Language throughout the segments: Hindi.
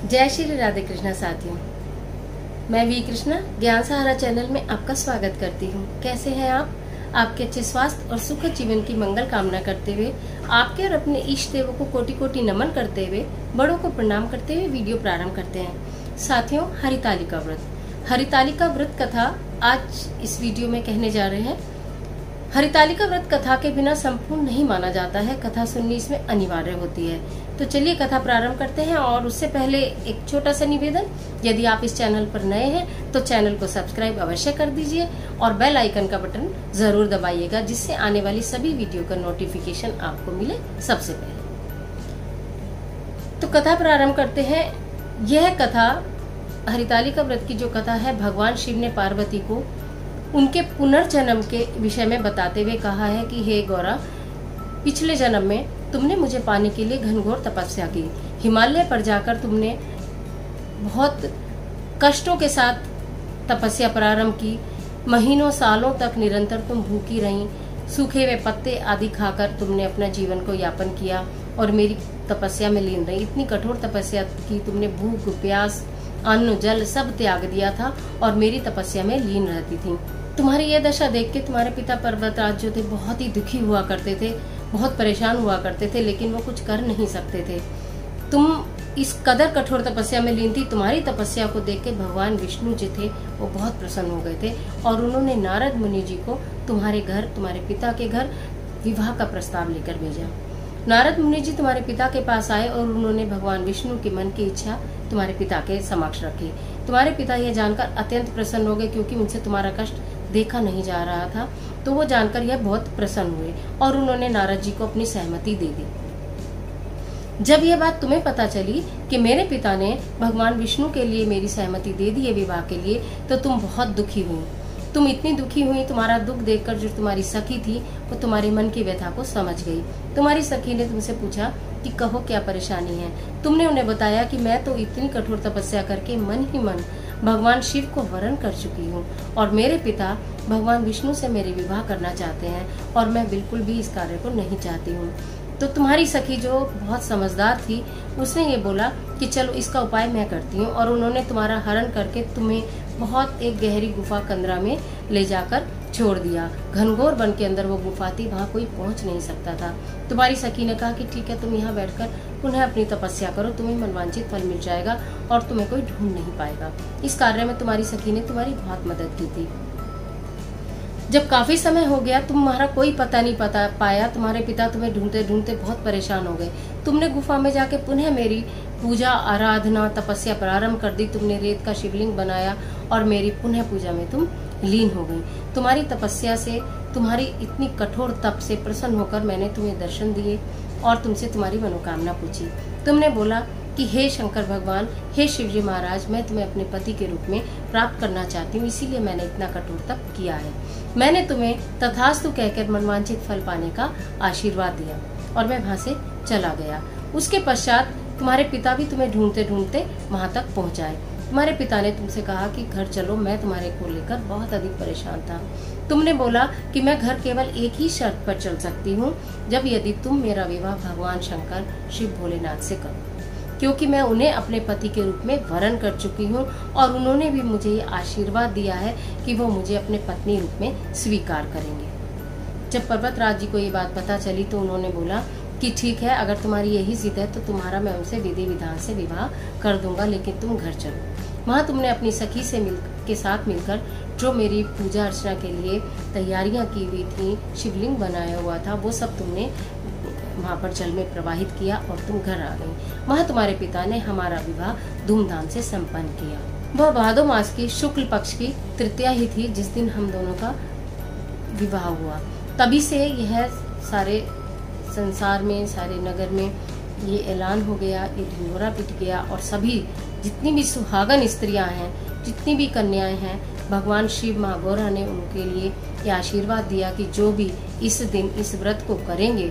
जय श्री राधे कृष्णा साथियों, मैं वी कृष्णा ज्ञान सहारा चैनल में आपका स्वागत करती हूँ। कैसे हैं आप? आपके अच्छे स्वास्थ्य और सुखद जीवन की मंगल कामना करते हुए, आपके और अपने इष्ट देवों को कोटि कोटि नमन करते हुए, बड़ों को प्रणाम करते हुए वीडियो प्रारंभ करते हैं। साथियों, हरितालिका व्रत। हरितालिका व्रत कथा आज इस वीडियो में कहने जा रहे हैं। हरितालिका व्रत कथा के बिना संपूर्ण नहीं माना जाता है। कथा सुननी इसमें अनिवार्य होती है। तो चलिए कथा प्रारंभ करते हैं। और उससे पहले एक छोटा सा निवेदन, यदि आप इस चैनल पर नए हैं तो चैनल को सब्सक्राइब अवश्य कर दीजिए और बेल आइकन का बटन जरूर दबाइएगा, जिससे आने वाली सभी वीडियो का नोटिफिकेशन आपको मिले सबसे पहले। तो कथा प्रारंभ करते हैं। यह कथा हरितालिका व्रत की जो कथा है, भगवान शिव ने पार्वती को उनके पुनर्जन्म के विषय में बताते हुए कहा है कि हे गौरा, पिछले जन्म में तुमने मुझे पाने के लिए घनघोर तपस्या की। हिमालय पर जाकर तुमने बहुत कष्टों के साथ तपस्या प्रारंभ की। महीनों सालों तक निरंतर तुम भूखी रही। सूखे हुए पत्ते आदि खाकर तुमने अपना जीवन को यापन किया और मेरी तपस्या में लीन रही। इतनी कठोर तपस्या की तुमने, भूख प्यास अन्न जल सब त्याग दिया था और मेरी तपस्या में लीन रहती थी। तुम्हारी यह दशा देख के तुम्हारे पिता पर्वतराज जो थे बहुत ही दुखी हुआ करते थे, बहुत परेशान हुआ करते थे, लेकिन वो कुछ कर नहीं सकते थे। तुम इस कदर कठोर तपस्या में लीन थी। तुम्हारी तपस्या को देख के भगवान विष्णु जी थे वो बहुत प्रसन्न हो गए थे और उन्होंने नारद मुनि जी को तुम्हारे घर, तुम्हारे पिता के घर विवाह का प्रस्ताव लेकर भेजा। नारद मुनि जी तुम्हारे पिता के पास आए और उन्होंने भगवान विष्णु के मन की इच्छा तुम्हारे पिता के समक्ष रखी। तुम्हारे पिता यह जानकर अत्यंत प्रसन्न हो गए, क्योंकि उनसे तुम्हारा कष्ट देखा नहीं जा रहा था। तो वो जानकर यह बहुत प्रसन्न हुए और उन्होंने नारद जी को अपनी सहमति दे दी। जब यह बात तुम्हें पता चली कि मेरे पिता ने भगवान विष्णु के लिए मेरी सहमति दे दी है विवाह के लिए, तो तुम बहुत दुखी हुई। तुम इतनी दुखी हुई, तुम्हारा दुख देखकर जो तुम्हारी सखी थी वो तुम्हारे मन की व्यथा को समझ गई। तुम्हारी सखी ने तुमसे पूछा कि कहो क्या परेशानी है। तुमने उन्हें बताया कि मैं तो इतनी कठोर तपस्या करके मन ही मन भगवान शिव को वरण कर चुकी हूँ और मेरे पिता भगवान विष्णु से मेरे विवाह करना चाहते हैं और मैं बिल्कुल भी इस कार्य को नहीं चाहती हूँ। तो तुम्हारी सखी जो बहुत समझदार थी, उसने ये बोला कि चलो इसका उपाय मैं करती हूँ, और उन्होंने तुम्हारा हरण करके तुम्हें बहुत एक गहरी गुफा कंदरा में ले जाकर छोड़ दिया। घनघोर वन के अंदर वो गुफा थी, वहाँ कोई पहुँच नहीं सकता था। तुम्हारी सखी ने कहा कि ठीक है, तुम यहाँ बैठकर पुनः अपनी तपस्या करो, तुम्हें मनवांछित फल मिल जाएगा और तुम्हें कोई ढूंढ नहीं पाएगा। इस कार्य में तुम्हारी सखी ने तुम्हारी बहुत मदद की थी। जब काफी समय हो गया, तुम्हारा कोई पता नहीं पाया, तुम्हारे पिता तुम्हें ढूंढते ढूंढते बहुत परेशान हो गए। तुमने गुफा में जाके पुनः मेरी पूजा आराधना तपस्या प्रारंभ कर दी। तुमने रेत का शिवलिंग बनाया और मेरी पुनः पूजा में तुम लीन हो गई। तुम्हारी तपस्या से, तुम्हारी इतनी कठोर तप से प्रसन्न होकर मैंने तुम्हें दर्शन दिए और तुमसे तुम्हारी मनोकामना पूछी। तुमने बोला कि हे शंकर भगवान, हे शिवजी महाराज, मैं तुम्हें अपने पति के रूप में प्राप्त करना चाहती हूँ, इसीलिए मैंने इतना कठोर तप किया है। मैंने तुम्हें तथास्तु कहकर मनवांछित फल पाने का आशीर्वाद दिया और मैं वहाँ से चला गया। उसके पश्चात तुम्हारे पिता भी तुम्हें ढूंढते ढूंढते वहाँ तक पहुँचाए। तुम्हारे पिता ने तुमसे कहा कि घर चलो, मैं तुम्हारे को लेकर बहुत अधिक परेशान था। तुमने बोला कि मैं घर केवल एक ही शर्त पर चल सकती हूँ, जब यदि तुम मेरा विवाह भगवान शंकर शिव भोलेनाथ से करो, क्योंकि मैं उन्हें अपने पति के रूप में वरण कर चुकी हूँ और उन्होंने भी मुझे ये आशीर्वाद दिया है कि वो मुझे अपने पत्नी रूप में स्वीकार करेंगे। जब पर्वतराज जी को ये बात पता चली तो उन्होंने बोला कि ठीक है, अगर तुम्हारी यही जिद है तो तुम्हारा मैं उनसे विधि विधान से विवाह कर दूंगा, लेकिन तुम घर चलो। वहाँ तुमने अपनी सखी से के साथ मिलकर जो मेरी पूजा अर्चना के लिए तैयारियां की हुई थी, शिवलिंग बनाया हुआ था, वो सब तुमने वहाँ पर जल में प्रवाहित किया और तुम घर आ गई। वहाँ तुम्हारे पिता ने हमारा विवाह धूमधाम से संपन्न किया। वह भादो मास की शुक्ल पक्ष की तृतीया ही थी जिस दिन हम दोनों का विवाह हुआ। तभी से यह सारे संसार में, सारे नगर में ये ऐलान हो गया, ये ढिंढोरा पिट गया और सभी जितनी भी सुहागन स्त्रियां हैं, जितनी भी कन्याएं हैं, भगवान शिव माँ गौरा ने उनके लिए ये आशीर्वाद दिया कि जो भी इस दिन इस व्रत को करेंगे,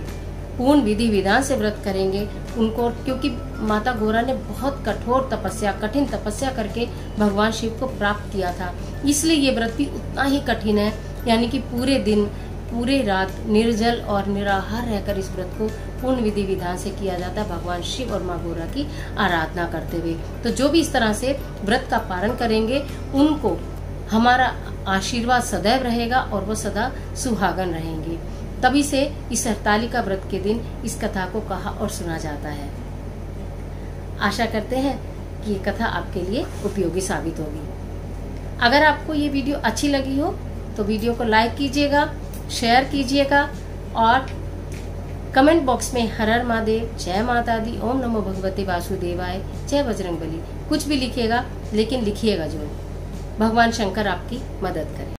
पूर्ण विधि विधान से व्रत करेंगे उनको, क्योंकि माता गौरा ने बहुत कठोर तपस्या, कठिन तपस्या करके भगवान शिव को प्राप्त किया था, इसलिए ये व्रत भी उतना ही कठिन है। यानी कि पूरे दिन पूरे रात निर्जल और निराहार रहकर इस व्रत को पूर्ण विधि विधान से किया जाता है, भगवान शिव और माँ गौरा की आराधना करते हुए। तो जो भी इस तरह से व्रत का पालन करेंगे उनको हमारा आशीर्वाद सदैव रहेगा और वो सदा सुहागन रहेंगे। तभी से इस हरतालिका व्रत के दिन इस कथा को कहा और सुना जाता है। आशा करते हैं कि ये कथा आपके लिए उपयोगी साबित होगी। अगर आपको ये वीडियो अच्छी लगी हो तो वीडियो को लाइक कीजिएगा, शेयर कीजिएगा और कमेंट बॉक्स में हर हर महादेव, जय माता दी, ओम नमो भगवते वासुदेवाय, जय बजरंगबली कुछ भी लिखिएगा, लेकिन लिखिएगा जो भगवान शंकर आपकी मदद करें।